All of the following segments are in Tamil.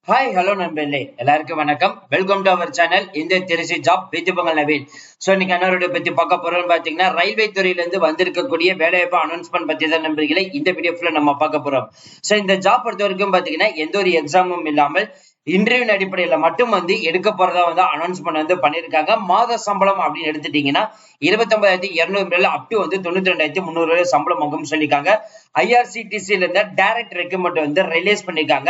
ஹாய் ஹலோ நண்பர்களே, எல்லாருக்கும் வணக்கம். வெல்கம் டு அவர் சேனல் இந்த Trichy job with Pongal Naveen. So இன்னைக்கு என்ன பத்தி பார்க்க போறோம்னு பாத்தீங்கன்னா, ரயில்வே துறையில இருந்து வந்திருக்கக்கூடிய வேலைவாய்ப்பு அனௌன்ஸ்மெண்ட் பத்தி தான் நண்பர்களே இந்த வீடியோ ஃபுல்லா நம்ம பார்க்க போறோம். சோ இந்த ஜாப் பொறுத்த வரைக்கும் பாத்தீங்கன்னா எந்த ஒரு எக்ஸாமும் இல்லாமல் இன்டர்வியூ அடிப்படையில மட்டும் எடுக்க போறதா அனௌன்ஸ்மெண்ட் பண்ணிருக்காங்க. மாத சம்பளம் அப்படின்னு எடுத்துட்டீங்கன்னா 29,200 அப் டு 92,300 சம்பளம் சொல்லிருக்காங்க. ஐஆர்சிடிசில இருந்த டைரக்ட் ரெக்ரூட்மெண்ட் ரிலீஸ் பண்ணிருக்காங்க.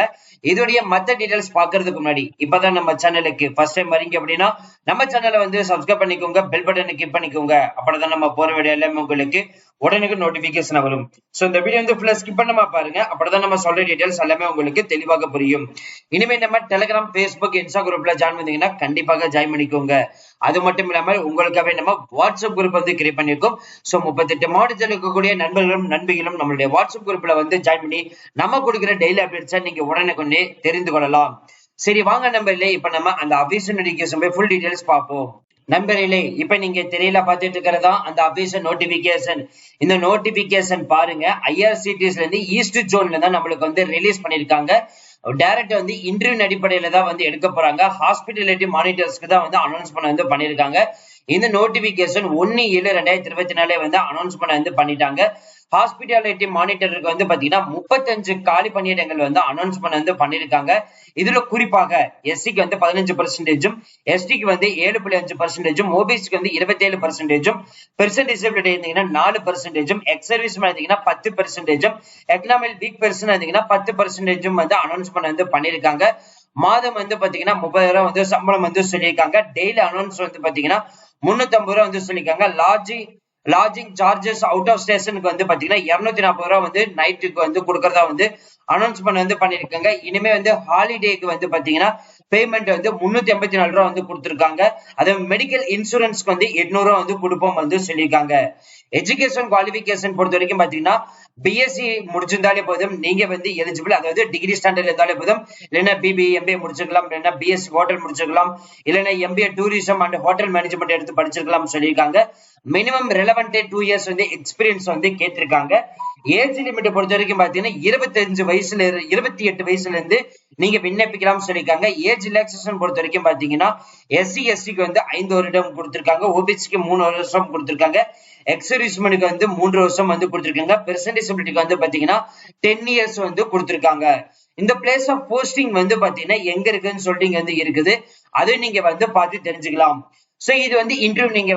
இதோடைய மத்த டீடைல்ஸ் பாக்குறதுக்கு முன்னாடி இப்பதான் நம்ம சேனலுக்கு ஃபர்ஸ்ட் டைம் வரீங்க அப்படின்னா நம்ம சேனலை சப்ஸ்கிரைப் பண்ணிக்கோங்க, பெல் பட்டனை கிளிக் பண்ணிக்கோங்க. அப்பதான் நம்ம போற வீடியோ எல்லாமே உங்களுக்கு உடனுக்கு நோட்டிபிகேஷன் வரும். சோ இந்த வீடியோ ஃபுல்லா ஸ்கிப் பண்ணாம பாருங்க, அப்பதான் நம்ம சொல்ற டீடைல்ஸ் எல்லாமே உங்களுக்கு தெளிவாக புரியும். இனிமே நம்ம டெலிகிராம், பேஸ்புக், இன்ஸ்டா குரூப்ல ஜாயின் பண்ணீங்கன்னா கண்டிப்பாக ஜாயின் பண்ணிக்கோங்க. அது மட்டும் இல்லாம உங்களுக்காகவே நம்ம வாட்ஸ்அப் குரூப் கிரியேட் பண்ணிருக்கோம். சோ 38 மாவட்டத்தில் இருக்கக்கூடிய நண்பர்களும் நண்பிகளும் நம்மளுடைய வாட்ஸ்அப் குரூப்ல ஜாயின் பண்ணி நம்ம கொடுக்கிற டெய்லி அப்டேட்ஸை நீங்க உடனே தெரிந்து கொள்ளலாம். சரி வாங்க நண்பர்களே, இப்ப நம்ம அந்த அபிஷன் நோட்டிபிகேஷன் ஃபுல் டீடைல்ஸ் பார்ப்போம். நண்பர்களே, இப்ப நீங்க தெரியல பாத்துட்டு இருக்கிறதா அந்த அபிஷன் நோட்டிபிகேஷன். இந்த நோட்டிபிகேஷன் பாருங்க, ஐஆர்சிடிஎஸ்ல இருந்து ஈஸ்ட் ஜோன்ல தான் நம்மளுக்கு ரிலீஸ் பண்ணிருக்காங்க. டைரக்ட் இன்டர்வியூ அடிப்படையில தான் எடுக்க போறாங்க. ஹாஸ்பிட்டாலிட்டி மானிட்டர்ஸ்க்கு தான் அனௌன்ஸ்மெண்ட் பண்ணிருக்காங்க. இந்த நோட்டிபிகேஷன் 1/7/2024 அனௌன்ஸ்மெண்ட் பண்ணிட்டாங்க. ஹாஸ்பிட்டாலிட்டி மானிட்டருக்கு பாத்தீங்கன்னா 35 காலி பணியிடங்கள் அனௌன்ஸ்மெண்ட் பண்ணிருக்காங்க. இதுல குறிப்பாக எஸ்சிக்கு 15%, எஸ்டிக்கு 7.5%, ஓபிசிக்கு 27%, பெர்சன் டிசபிலிட்டி இருந்தீங்கன்னா 4%, எக்ஸ் சர்வீஸ் இருந்தீங்கன்னா 10%, எக்கனாமிக் வீக் பெர்சன் இருந்தீங்கன்னா 10% அனௌன்ஸ்மெண்ட் பண்ணிருக்காங்க. மாதம் பாத்தீங்கன்னா 30,000 சம்பளம் சொல்லியிருக்காங்க. டெய்லி அனௌன்ஸ் பாத்தீங்கன்னா 350 ரூபாய் சொல்லியிருக்காங்க. லாட்ஜிங் சார்ஜஸ் அவுட் ஆஃப் ஸ்டேஷனுக்கு பாத்தீங்கன்னா 240 நைட்டுக்கு கொடுக்கறதா அனௌன்ஸ்மெண்ட் பண்ணிருக்காங்க. இனிமே ஹாலிடேக்கு பாத்தீங்கன்னா பேமெண்ட் 384 ரூபாய் கொடுத்திருக்காங்க. அதே மெடிக்கல் இன்சூரன்ஸ்க்கு 800 ரூபாய் கொடுப்போம் சொல்லியிருக்காங்க. எஜுகேஷன் குவாலிபிகேஷன் பொறுத்த வரைக்கும் பாத்தீங்கன்னா பிஎஸ்சி முடிச்சிருந்தாலே போதும், நீங்க எலிஜிபிள். அதாவது டிகிரி ஸ்டாண்டர்ட் இருந்தாலே போதும். இல்லைன்னா பிபி எம்பிஏ முடிச்சிருக்கலாம், இல்லைன்னா பிஎஸ்சி ஹோட்டல் முடிச்சிருக்கலாம், இல்லைன்னா MBA tourism and hotel management எடுத்து படிச்சிருக்கலாம் சொல்லியிருக்காங்க. மினிமம் ரெலவெண்ட் 2 இயர்ஸ் எக்ஸ்பீரியன்ஸ் கேட்டிருக்காங்க. ஏஜ் லிமிட் பொறுத்த வரைக்கும் பாத்தீங்கன்னா 28 வயசுல இருந்து நீங்க விண்ணப்பிக்கலாம் சொல்லியிருக்காங்க. ஏஜ் ரிலாக்சேஷன் பொறுத்த வரைக்கும் பாத்தீங்கன்னா எஸ்சி எஸ்டிக்கு 5 வருடம் கொடுத்திருக்காங்க, ஓபிசிக்கு 3 வருஷம் கொடுத்திருக்காங்க, எக்ஸர்வீஸ்மென்ட்க்கு 3 வருஷம் கொடுத்திருக்காங்க, பெர்சன் டிசபிலிட்டிக்கு பாத்தீங்கன்னா 10 இயர்ஸ் கொடுத்திருக்காங்க. இந்த பிளேஸ் ஆஃப் போஸ்டிங் பாத்தீங்கன்னா எங்க இருக்குன்னு சொல்லிட்டு இருக்குது. அதை நீங்க பார்த்து தெரிஞ்சுக்கலாம். சோ இது இன்டர்வியூ நீங்க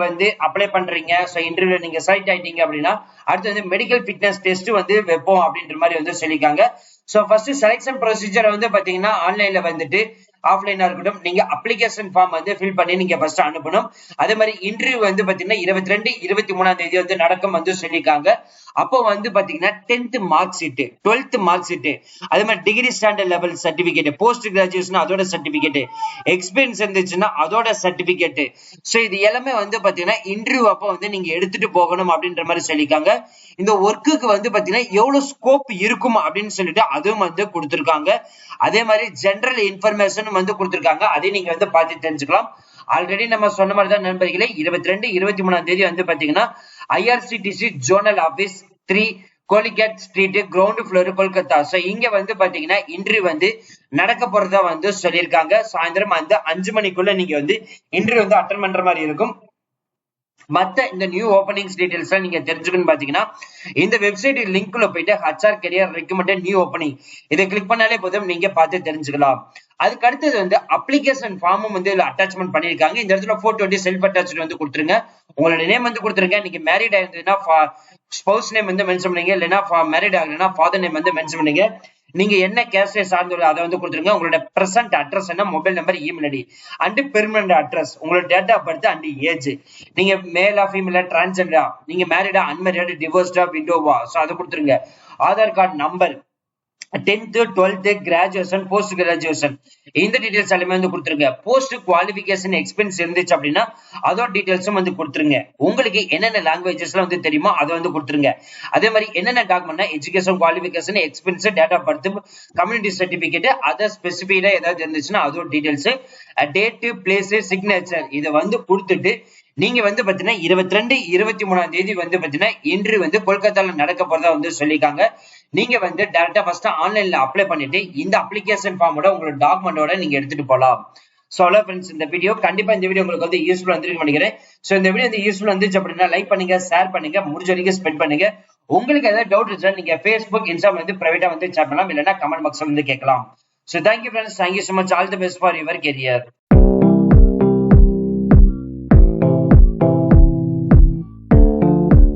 அப்ளை பண்றீங்க. சோ இன்டர்வியூல நீங்க செலக்ட் ஆயிட்டீங்க அப்படின்னா அடுத்து மெடிக்கல் ஃபிட்னஸ் டெஸ்ட் வைப்போம் அப்படின்ற மாதிரி சொல்லிருக்காங்க. சோ ஃபர்ஸ்ட் செலக்ஷன் ப்ரொசீஜர் பாத்தீங்கன்னா ஆன்லைன்ல ஆஃப்லைனா இருக்கட்டும், நீங்க அப்ளிகேஷன் ஃபார்ம் ஃபில் பண்ணி நீங்க ஃபர்ஸ்ட் அனுப்பணும். அதே மாதிரி இன்டர்வியூ பாத்தீங்கன்னா 22, 23ஆம் தேதி நடக்கும் சொல்லிருக்காங்க. அப்போ பாத்தீங்கன்னா 10th mark sheet, 12th mark sheet, அதே மாதிரி degree standard level certificate, post graduation அதோட சர்டிபிகேட், எக்ஸ்பீரியன்ஸ் இருந்துச்சுன்னா அதோட சர்டிபிகேட். சோ இது எல்லாமே பாத்தீங்கன்னா இன்டர்வியூ அப்போ நீங்க எடுத்துட்டு போகணும் அப்படின்ற மாதிரி சொல்லிருக்காங்க. இந்த ஒர்க்குக்கு பாத்தீங்கன்னா எவ்வளவு ஸ்கோப் இருக்கும் அப்படின்னு சொல்லிட்டு அதுவும் கொடுத்திருக்காங்க. அதே மாதிரி ஜெனரல் இன்ஃபர்மேஷன் கொடுத்திருக்காங்க. அதை நீங்க பார்த்து தெரிஞ்சுக்கலாம். ஆல்ரெடி நம்ம சொன்ன மாதிரி தான் நண்பர்களே, 22, 23ஆம் தேதி பாத்தீங்கன்னா IRCTC zonal office 3 Koilaghat street, ground floor, Kolkata. So இங்க பாத்தீங்கன்னா இன்டர்வியூ நடக்க போறதா சொல்லியிருக்காங்க. சாயந்தரம் 5 மணிக்குள்ள நீங்க இன்டர்வியூ அட்டெண்ட் பண்ற மாதிரி இருக்கும். மத்த இந்த நியூ ஓபனிங்ஸ் டீடைல்ஸ் நீங்க தெரிஞ்சுக்கணும் பாத்தீங்கன்னா இந்த வெப்சைட் லிங்க்ல போயிட்டு HR career recommended new opening இதை கிளிக் பண்ணாலே போதும், நீங்க பார்த்து தெரிஞ்சுக்கலாம். அதுக்கு அடுத்தது அப்ளிகேஷன் ஃபார்மும் இதுல அட்டாச்மெண்ட் பண்ணிருக்காங்க. இந்த இடத்துல போட்டோ செல்ஃப் அட்டாச்மெண்ட் கொடுத்துருங்க. உங்களோட நேம் கொடுத்துருங்க. நீங்க மேரிட் ஆயிருந்ததுன்னா ஸ்பௌஸ் நேம் மென்ஷன் பண்ணீங்க, இல்லைன்னா மேரிட் ஆகலைன்னா ஃபாதர் நேம் மென்ஷன் பண்ணீங்க. நீங்க என்ன கேஸ்டை சார்ந்துள்ள அதை கொடுத்துருங்க. உங்களோட பிரசன்ட் அட்ரஸ் என்ன, mobile number, email ID and permanent address, உங்களோட date of birth and age, நீங்க மேலா ஃபீமேலா, டிரான்ஸ்ஜெண்டரா, நீங்க மேரிடா, அன்மேரிடா, டிவோர்ஸ்டா, விண்டோவா, சோ அதை கொடுத்துருங்க. Aadhaar card number, 10th, 12th, graduation, post graduation, இந்த டீடைல்ஸ் எல்லாமே கொடுத்துருங்க. போஸ்ட் குவாலிபிகேஷன் எக்ஸ்பீரியன்ஸ் இருந்துச்சு அப்படின்னா அதோட டீடைல்ஸும் கொடுத்துருங்க. உங்களுக்கு என்னென்ன லாங்குவேஜஸ்லாம் தெரியுமோ அதை கொடுத்துருங்க. அதே மாதிரி என்னென்ன document, education qualification, experience, date of birth, community certificate, அதை ஸ்பெசிஃபைடா ஏதாவது இருந்துச்சுன்னா அதோட டீடைல்ஸ், டேட், பிளேஸ், சிக்னேச்சர் இதை கொடுத்துட்டு நீங்க பாத்தீங்கன்னா 22, 23ஆம் தேதி பாத்தீங்கன்னா இன்டர்வியூ கொல்கத்தால நடக்க போறதா சொல்லிருக்காங்க. நீங்க வந்து டைரக்டா ஃபர்ஸ்ட் ஆன்லைன்ல அப்ளை பண்ணிட்டு இந்த அப்ளிகேஷன் ஃபார்மோட உங்களோட டாக்குமெண்டோட நீங்க எடுத்துட்டு போலாம். சோ அவ்வளோ ஃப்ரெண்ட்ஸ், இந்த வீடியோ கண்டிப்பா இந்த வீடியோ உங்களுக்கு வந்து யூஸ்ஃபுல் வந்துருக்கு நினைக்கிறேன். சோ இந்த வீடியோ வந்து யூஸ்ஃபுல் வந்துச்சு அப்படின்னா லைக் பண்ணுங்க, ஷேர் பண்ணுங்க, முடிஞ்ச வரைக்கும் ஸ்பெண்ட் பண்ணுங்க. உங்களுக்கு ஏதாவது டவுட் இருந்தா நீங்க Facebook, Instagram வந்து பிரைவேட்டா வந்து chat பண்ணலாம், இல்லைன்னா கமெண்ட் பாக்ஸ்ல வந்து கேட்கலாம். So thank you friends, thank you so much, all the best for your career.